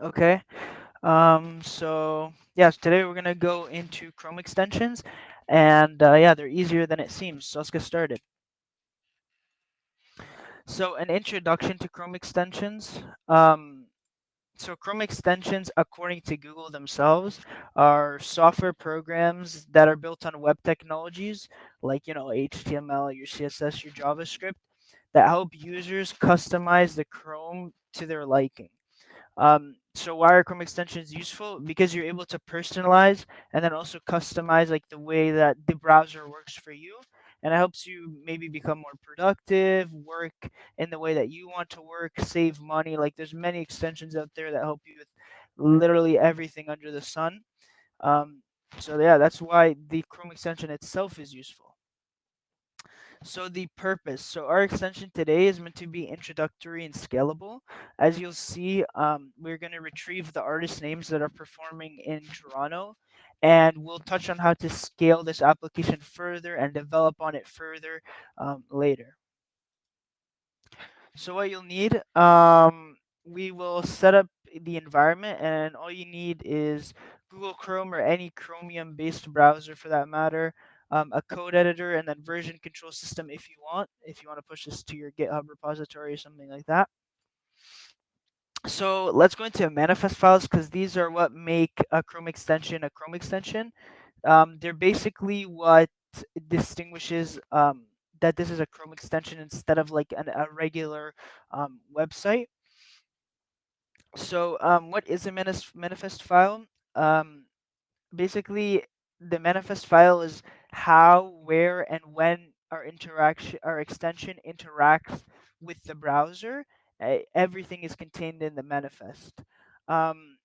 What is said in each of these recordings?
Okay. So yes, today we're gonna go into Chrome extensions, and yeah, they're easier than it seems. So let's get started. So an introduction to Chrome extensions. So Chrome extensions, according to Google themselves, are software programs that are built on web technologies like HTML, your CSS, your JavaScript that help users customize the Chrome to their liking. So why are Chrome extensions useful? Because you're able to personalize and then also customize like the way that the browser works for you. And it helps you maybe become more productive, work in the way that you want to work, save money. Like there's many extensions out there that help you with literally everything under the sun. Um, so yeah, that's why the Chrome extension itself is useful. So the purpose. So our extension today is meant to be introductory and scalable. As you'll see, we're going to retrieve the artist names that are performing in Toronto, and we'll touch on how to scale this application further and develop on it further later. So what you'll need, we will set up the environment, and all you need is Google Chrome or any Chromium-based browser for that matter, a code editor, and then version control system if you want. If you want to push this to your GitHub repository or something like that. So let's go into manifest files because these are what make a Chrome extension a Chrome extension. They're basically what distinguishes that this is a Chrome extension instead of like a regular website. So what is a manifest file? Um, Basically, the manifest file is how, where, and when our extension interacts with the browser. Everything is contained in the manifest. Um,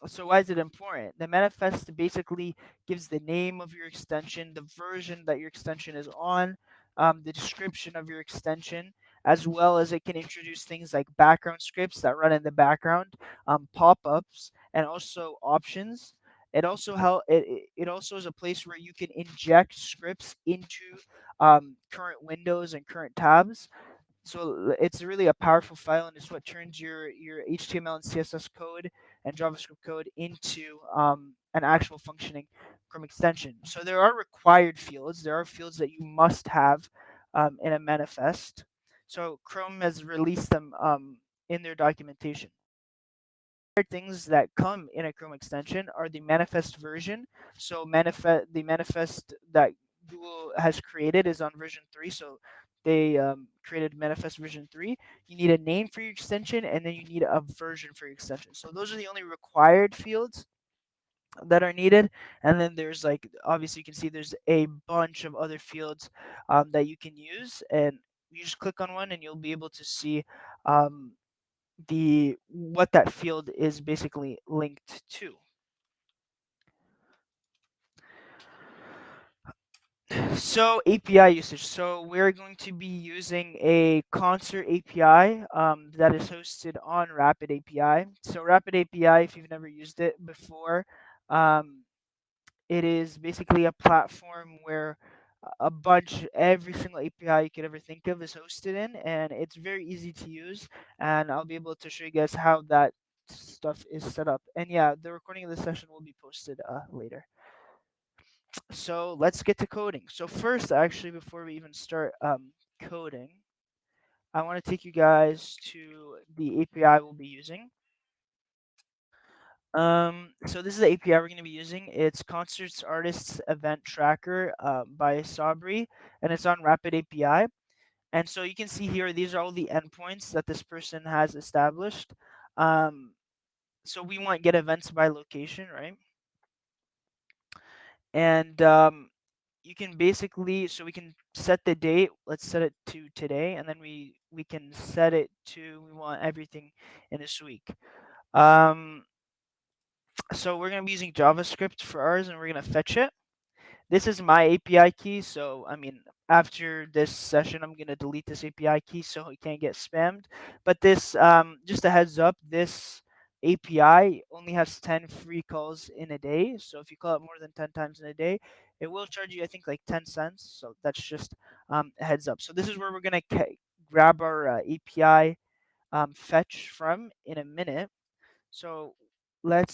so why is it important? The manifest basically gives the name of your extension, the version that your extension is on, the description of your extension, as well as it can introduce things like background scripts that run in the background, pop-ups, and also options. It also is a place where you can inject scripts into current windows and current tabs. So it's really a powerful file, and it's what turns your HTML and CSS code and JavaScript code into an actual functioning Chrome extension. So there are required fields. There are fields that you must have in a manifest. So Chrome has released them in their documentation. Things that come in a Chrome extension are the manifest version. So the manifest that Google has created is on version 3. So they created manifest version 3. You need a name for your extension, and then you need a version for your extension. So those are the only required fields that are needed. And then there's like obviously you can see there's a bunch of other fields that you can use, and you just click on one and you'll be able to see um, the what that field is basically linked to. So API usage. So we're going to be using a Concert API that is hosted on Rapid API. So Rapid API, if you've never used it before, um, it is basically a platform where every single API you could ever think of is hosted in, and it's very easy to use. And I'll be able to show you guys how that stuff is set up. And yeah, the recording of this session will be posted later. So let's get to coding. So first, actually, before we even start coding, I want to take you guys to the API we'll be using. So this is the API we're going to be using. It's Concerts Artists Event Tracker by Sabri, and it's on Rapid API. And so you can see here, these are all the endpoints that this person has established. Um, so we want get events by location, right? And you can basically, so we can set the date. Let's set it to today, and then we can set it to we want everything in this week. Um, so we're gonna be using JavaScript for ours, and we're gonna fetch it. This is my API key, so I mean, after this session, I'm gonna delete this API key so it can't get spammed. But this, just a heads up, this API only has 10 free calls in a day. So if you call it more than 10 times in a day, it will charge you, I think, like 10 cents. So that's just a heads up. So this is where we're gonna grab our API fetch from in a minute. So let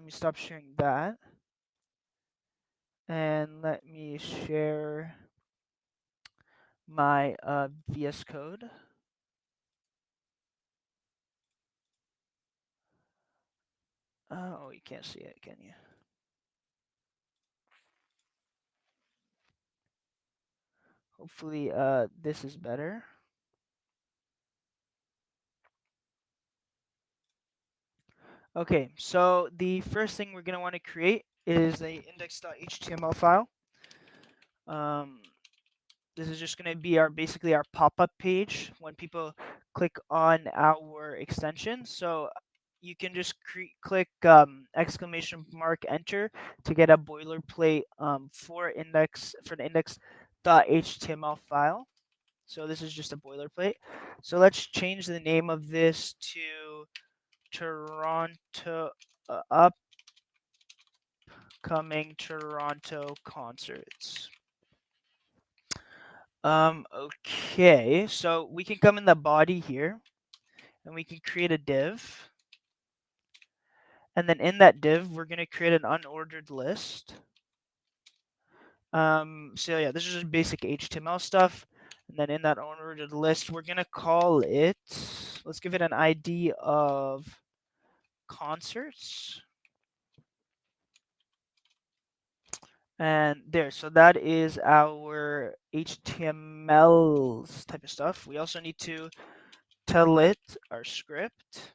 me stop sharing that, and let me share my VS Code. Oh, you can't see it, can you? Hopefully, this is better. Okay, so the first thing we're gonna want to create is a index.html file. Um, this is just gonna be our basically our pop-up page when people click on our extension. So you can just click exclamation mark enter to get a boilerplate for the index.html file. So this is just a boilerplate. So let's change the name of this to Toronto upcoming Toronto concerts. Okay, so we can come in the body here and we can create a div. And then in that div, we're going to create an unordered list. So yeah, this is just basic HTML stuff. And then in that unordered list, we're going to call it, let's give it an ID of concerts. And there, so that is our HTML type of stuff. We also need to tell it our script.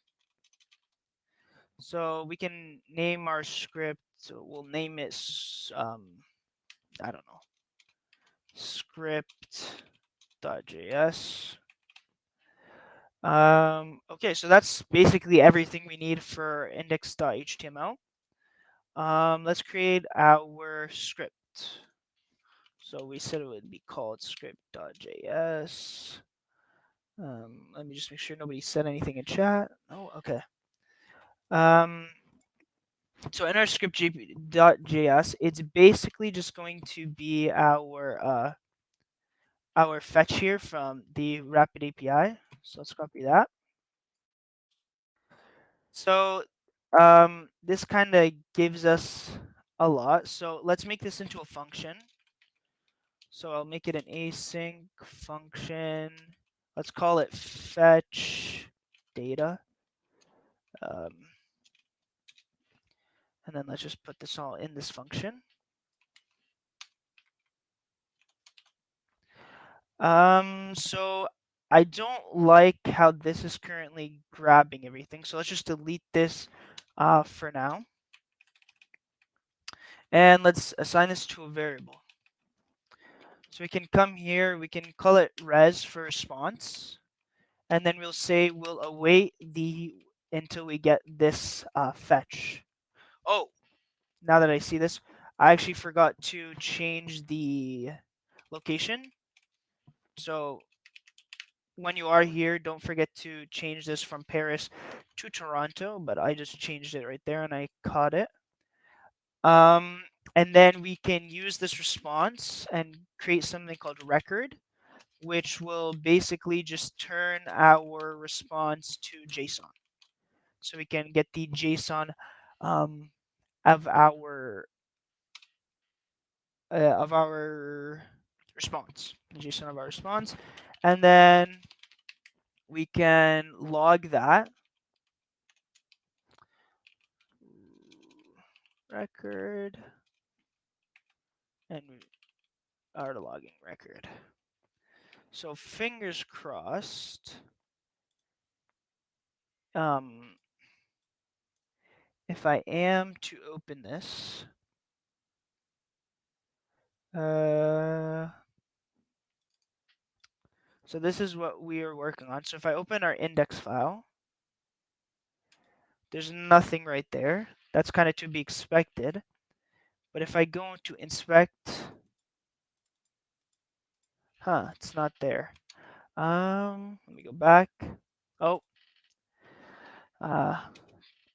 So we can name our script. So we'll name it, I don't know, script.js. Okay, so that's basically everything we need for index.html. Let's create our script. So we said it would be called script.js. Let me just make sure nobody said anything in chat. Oh, okay. So in our script.js, it's basically just going to be our fetch here from the Rapid API. So let's copy that. So this kind of gives us a lot. So let's make this into a function. So I'll make it an async function. Let's call it fetch data. Um, and then let's just put this all in this function. So I don't like how this is currently grabbing everything. So let's just delete this for now. And let's assign this to a variable. So we can come here, we can call it res for response. And then we'll say we'll await until we get this fetch. Oh, now that I see this, I actually forgot to change the location. So when you are here, don't forget to change this from Paris to Toronto, but I just changed it right there and I caught it. Um, and then we can use this response and create something called record, which will basically just turn our response to JSON. So we can get the JSON um, of our response, the JSON of our response, and then we can log that record and our logging record. So fingers crossed. If I am to open this, so this is what we are working on. So if I open our index file, there's nothing right there. That's kind of to be expected. But if I go to inspect, it's not there. Let me go back. Oh,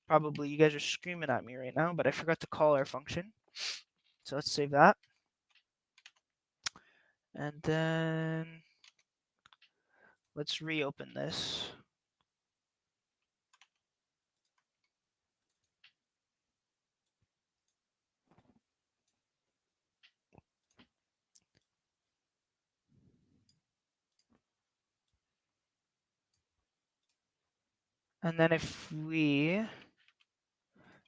probably you guys are screaming at me right now, but I forgot to call our function. So let's save that. And then let's reopen this. And then if we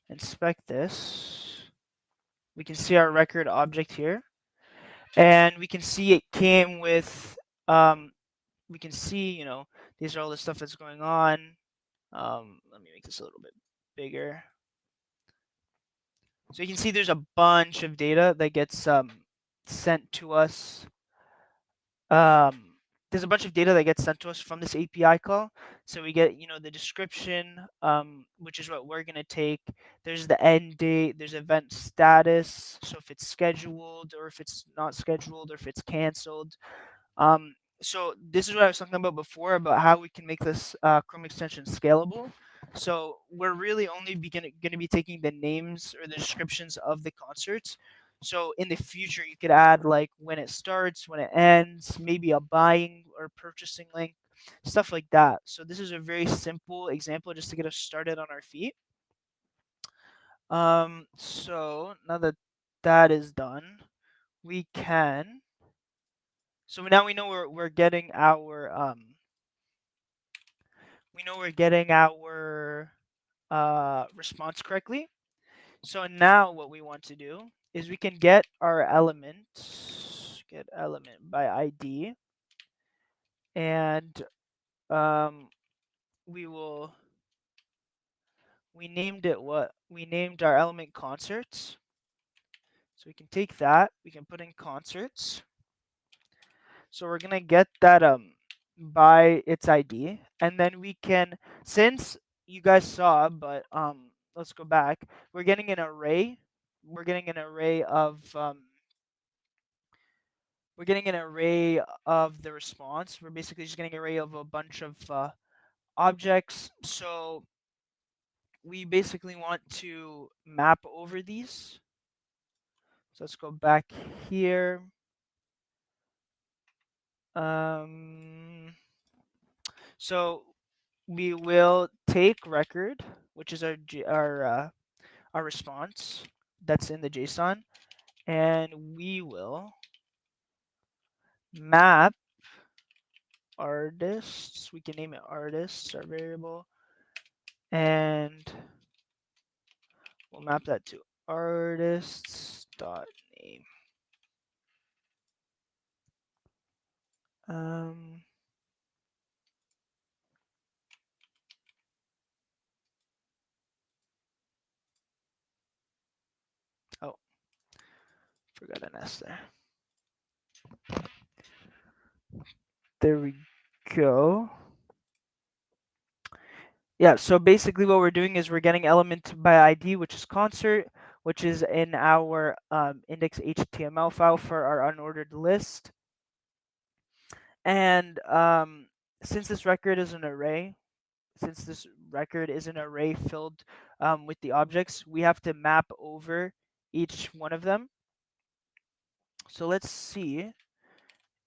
inspect this, we can see our record object here. And we can see it came with, we can see, these are all the stuff that's going on. Let me make this a little bit bigger. So you can see there's a bunch of data that gets sent to us. There's a bunch of data that gets sent to us from this API call. So we get, the description, which is what we're going to take. There's the end date. There's event status. So if it's scheduled or if it's not scheduled or if it's canceled. So this is what I was talking about before about how we can make this Chrome extension scalable. So we're really only going to be taking the names or the descriptions of the concerts. So in the future, you could add like when it starts, when it ends, maybe a buying or purchasing link, stuff like that. So this is a very simple example just to get us started on our feet. So now that that is done, we can. So now we know we're getting our response correctly. So now what we want to do is we can get our get element by ID, and um, we will we named it what we named our element concerts. So we can take that, we can put in concerts. So we're gonna get that by its ID, and then we can, since you guys saw, but let's go back. We're getting an array. We're getting an array of we're getting an array of the response. We're basically just getting an array of a bunch of objects. So we basically want to map over these. So let's go back here. So we will take record, which is our response that's in the JSON, and we will map artists. We can name it artists, our variable, and we'll map that to artists.name. Oh, forgot an S there. There we go. Yeah, so basically what we're doing is we're getting element by ID, which is concert, which is in our index HTML file for our unordered list. And since this record is an array, filled with the objects, we have to map over each one of them. So let's see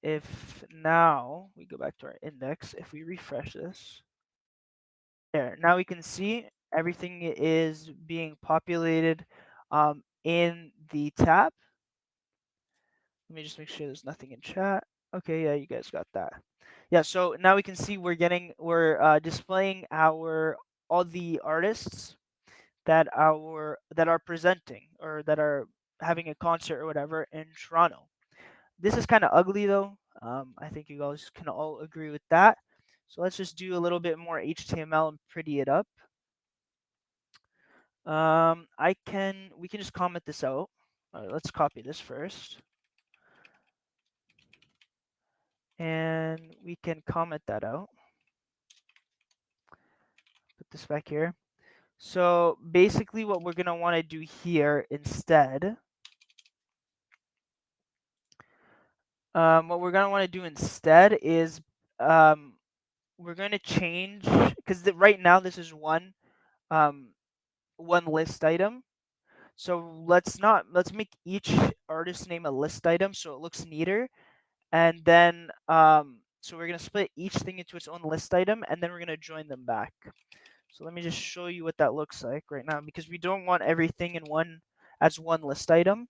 if now we go back to our index, if we refresh this. There, now we can see everything is being populated in the tab. Let me just make sure there's nothing in chat. Okay, yeah, you guys got that. Yeah, so now we can see we're displaying all the artists that are presenting or that are having a concert or whatever in Toronto. This is kind of ugly though. I think you guys can all agree with that. So let's just do a little bit more HTML and pretty it up. We can just comment this out. Let's copy this first. And we can comment that out. Put this back here. So basically what we're going to want to do here instead, is we're going to change, because right now this is one list item. So let's make each artist name a list item so it looks neater. And then so we're going to split each thing into its own list item, and then we're going to join them back. So let me just show you what that looks like right now, because we don't want everything in one list item.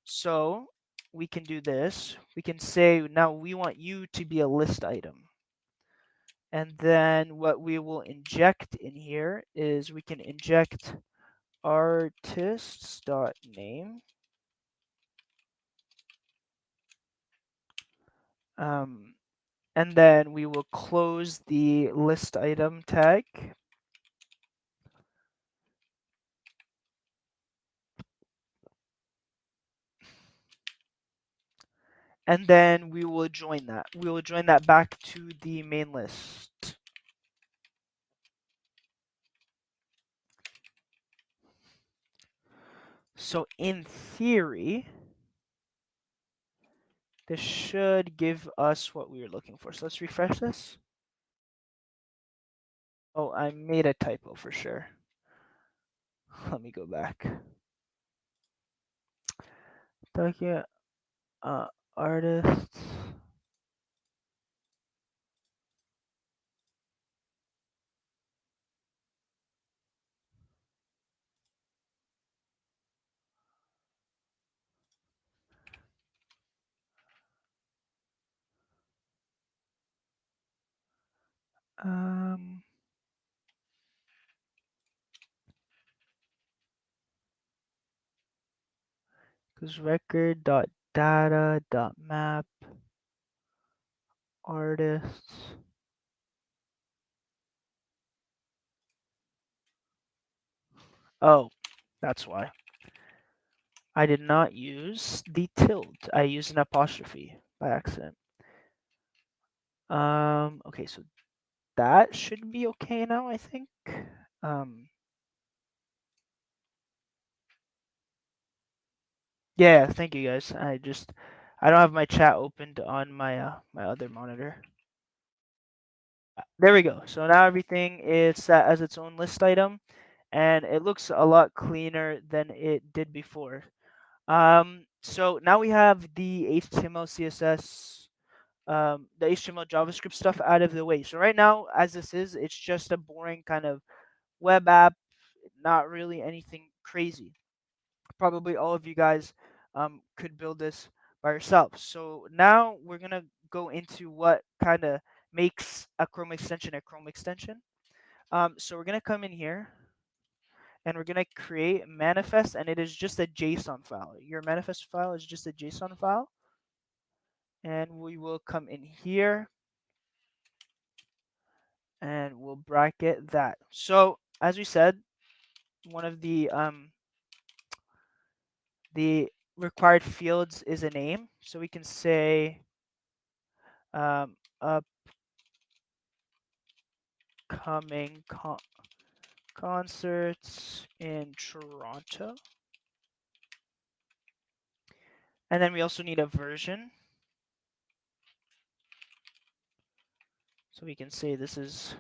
So we can do this. We can say now we want you to be a list item. And then what we will inject in here is we can inject artists.name. And then we will close the list item tag. And then we will join that. We will join that back to the main list. So in theory, this should give us what we were looking for. So let's refresh this. Oh, I made a typo for sure. Let me go back. Document artists. Because record.data.map artists. Oh, that's why. I did not use the tilde. I used an apostrophe by accident. Okay, so that should be okay now, I think. Yeah, thank you guys. I don't have my chat opened on my other monitor. There we go. So now everything is set as its own list item, and it looks a lot cleaner than it did before. So now we have the HTML, CSS, the HTML, JavaScript stuff out of the way. So right now, as this is, it's just a boring kind of web app, not really anything crazy. Probably all of you guys could build this by yourselves. So now we're gonna go into what kind of makes a Chrome extension a Chrome extension. So we're gonna come in here and we're gonna create manifest, and it is just a JSON file. Your manifest file is just a JSON file, and we will come in here and we'll bracket that. So as we said, one of the required fields is a name, so we can say um, upcoming concerts in Toronto, and then we also need a version, so we can say this is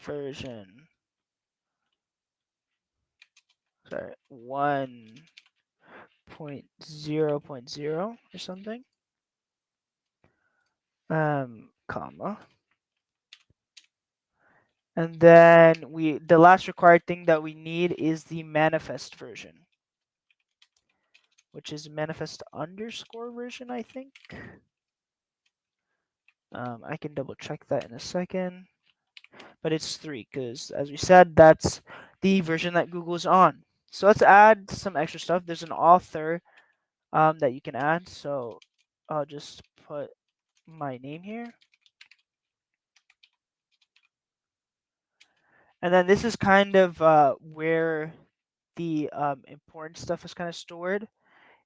version, sorry, 1.0.0 or something, comma. And then the last required thing that we need is the manifest version, which is manifest underscore version, I think. I can double check that in a second, but it's 3 because, as we said, that's the version that Google's on. So let's add some extra stuff. There's an author that you can add. So I'll just put my name here. And then this is kind of where the important stuff is kind of stored,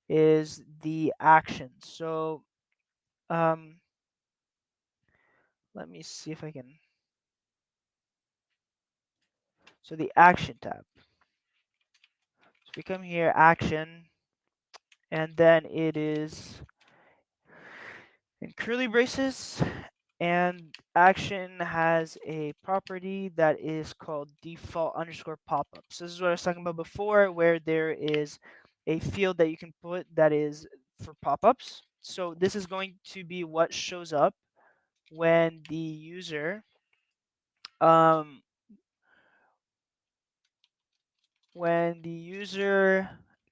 is the actions. So let me see if I can. So the action tab. So we come here, action, and then it is in curly braces, and action has a property that is called default underscore pop-up. So this is what I was talking about before, where there is a field that you can put that is for pop-ups. So this is going to be what shows up when the user um,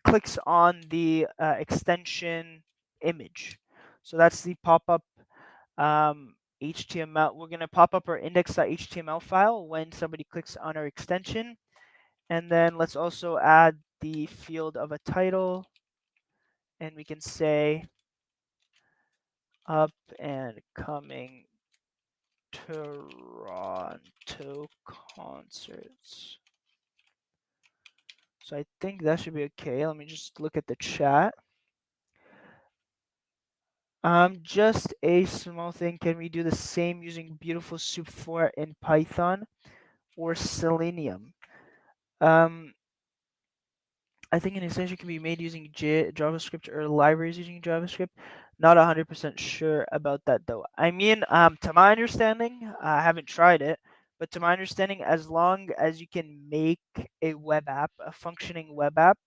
clicks on the extension image. So that's the pop-up HTML. We're gonna pop up our index.html file when somebody clicks on our extension, and then let's also add the field of a title, and we can say up and coming Toronto concerts. So I think that should be okay. Let me just look at the chat. Just a small thing. Can we do the same using Beautiful Soup 4 in Python or Selenium? Um, I think an extension can be made using JavaScript or libraries using JavaScript. Not 100% sure about that though. I mean, to my understanding, I haven't tried it, but to my understanding, as long as you can make a web app, a functioning web app,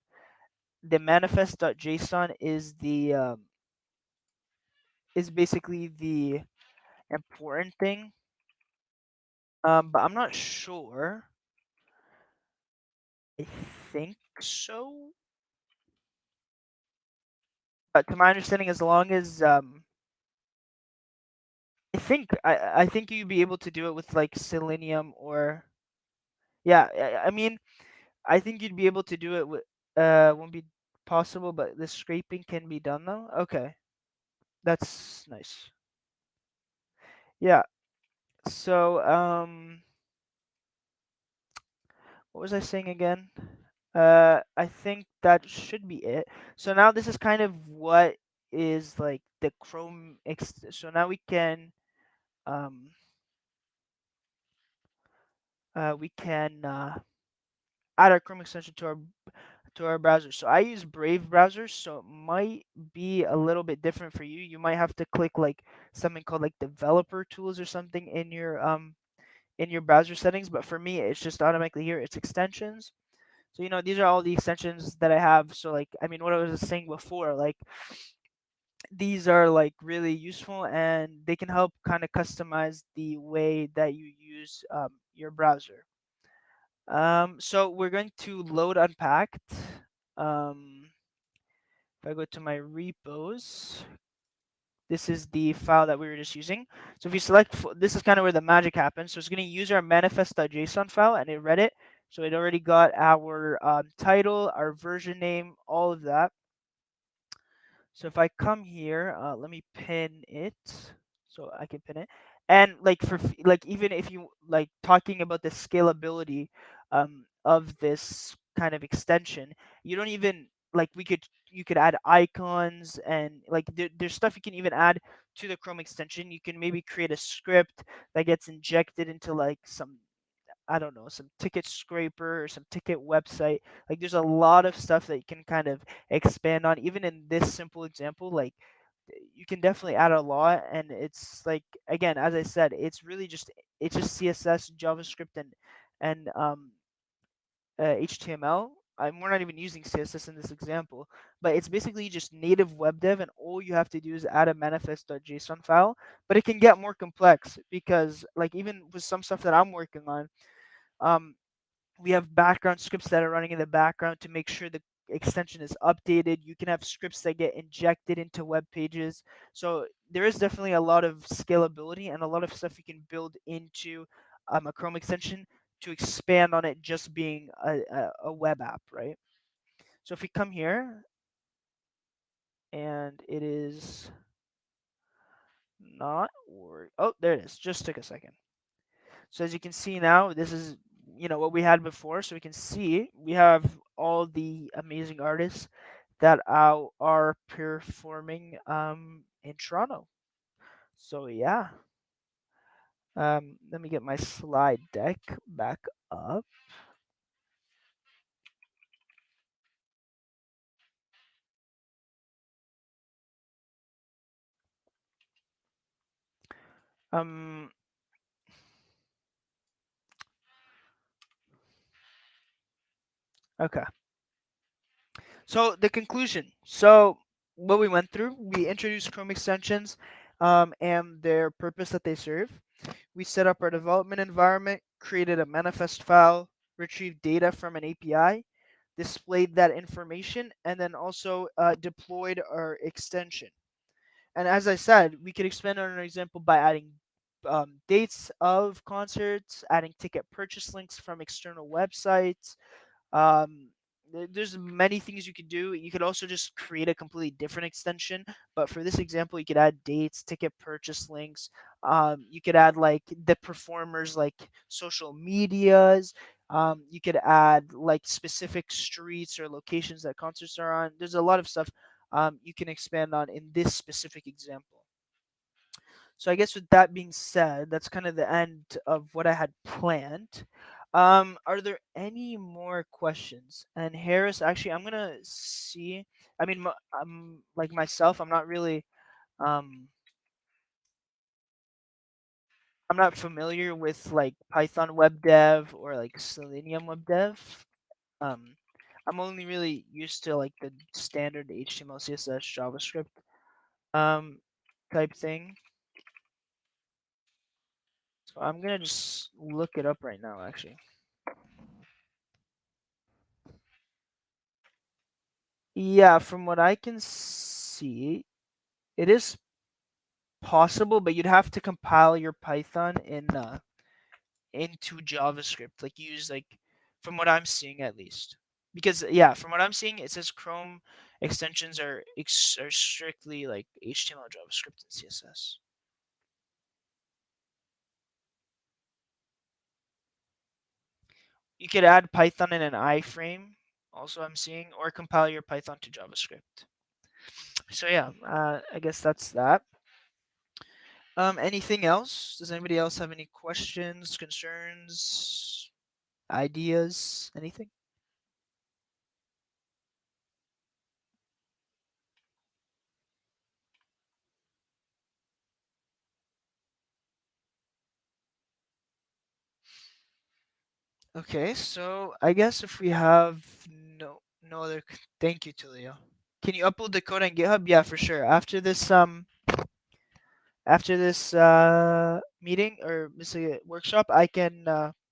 the manifest.json is basically the important thing. But I'm not sure. I think so. But to my understanding, as long as I think you'd be able to do it with like Selenium or yeah. I mean, I think you'd be able to do it with won't be possible, but the scraping can be done though. Okay, that's nice. Yeah. So what was I saying again? I think that should be it. So now this is kind of what is like the So now um we can add our Chrome extension to our browser. So I use Brave browser, so it might be a little bit different for you. You might have to click like something called like developer tools or something in your browser settings, but for me it's just automatically here. It's extensions. So these are all the extensions that I have. So like I mean what I was saying before, like these are like really useful and they can help kind of customize the way that you use your browser. So we're going to load unpacked. If I go to my repos, this is the file that we were just using. So if you select, this is kind of where the magic happens. So it's going to use our manifest.json file and it read it. So it already got our title, our version name, all of that. So if I come here, let me pin it so I can pin it. And like like even if you like talking about the scalability of this kind of extension, you don't even like you could add icons and like there's stuff you can even add to the Chrome extension. You can maybe create a script that gets injected into like some I don't know, some ticket scraper or some ticket website. Like there's a lot of stuff that you can kind of expand on. Even in this simple example, like you can definitely add a lot. And it's like again, as I said, it's just CSS, JavaScript, and HTML. We're not even using CSS in this example, but it's basically just native web dev, and all you have to do is add a manifest.json file. But it can get more complex because, like, even with some stuff that I'm working on, um, we have background scripts that are running in the background to make sure the extension is updated. You can have scripts that get injected into web pages. So there is definitely a lot of scalability and a lot of stuff you can build into a Chrome extension to expand on it just being a web app, right? So if we come here and it is not work. Oh, there it is. Just took a second. So as you can see now, this is what we had before. So we can see we have all the amazing artists that are performing in Toronto. So yeah, let me get my slide deck back up. Um, okay. So the conclusion. So what we went through, we introduced Chrome extensions, and their purpose that they serve. We set up our development environment, created a manifest file, retrieved data from an API, displayed that information, and then also deployed our extension. And as I said, we could expand on an example by adding dates of concerts, adding ticket purchase links from external websites. um, there's many things you could do. You could also just create a completely different extension, but for this example you could add dates, ticket purchase links. You could add like the performers like social medias. You could add like specific streets or locations that concerts are on. There's a lot of stuff you can expand on in this specific example. So I guess with that being said, that's kind of the end of what I had planned. Are there any more questions? And Harris, actually, I'm gonna see. I mean, I'm like myself. Um, I'm not familiar with like Python web dev or like Selenium web dev. Um, I'm only really used to like the standard HTML, CSS, JavaScript um type thing. So I'm gonna just look it up right now, actually. Yeah, from what I can see, it is possible, but you'd have to compile your Python into JavaScript, like use like from what I'm seeing at least. Because yeah, from what I'm seeing, it says Chrome extensions are strictly like HTML, JavaScript, and CSS. You could add Python in an iframe, also I'm seeing, or compile your Python to JavaScript. So yeah, I guess that's that. Anything else? Does anybody else have any questions, concerns, ideas, anything? Okay, so I guess if we have no other, thank you, Tulio. Can you upload the code on GitHub? Yeah, for sure. After this meeting or this workshop, I can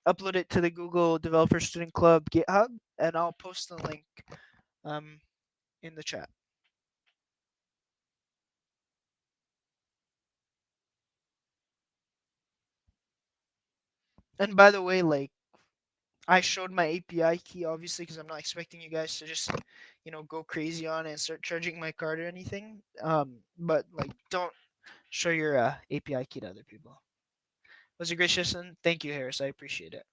upload it to the Google Developer Student Club GitHub, and I'll post the link um in the chat. And by the way, like I showed my API key obviously because I'm not expecting you guys to just go crazy on it and start charging my card or anything. But like don't show your API key to other people. Was a great session. Thank you, Harris. I appreciate it.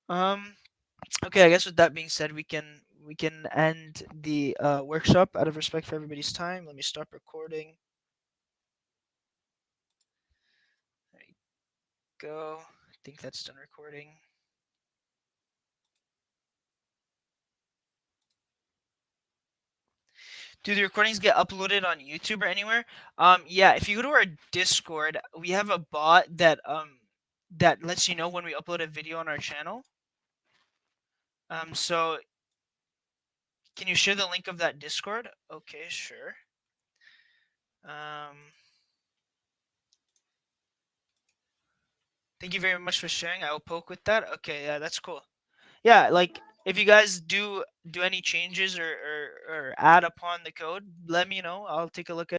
Um. Okay. I guess with that being said, we can end the workshop out of respect for everybody's time. Let me stop recording. There you go. I think that's done recording. Do the recordings get uploaded on YouTube or anywhere? Yeah, if you go to our Discord, we have a bot that lets you know when we upload a video on our channel. So can you share the link of that Discord? Okay, sure. Um, thank you very much for sharing. I will poke with that. Okay, yeah, that's cool. Yeah, like if you guys do any changes or add upon the code, let me know. I'll take a look at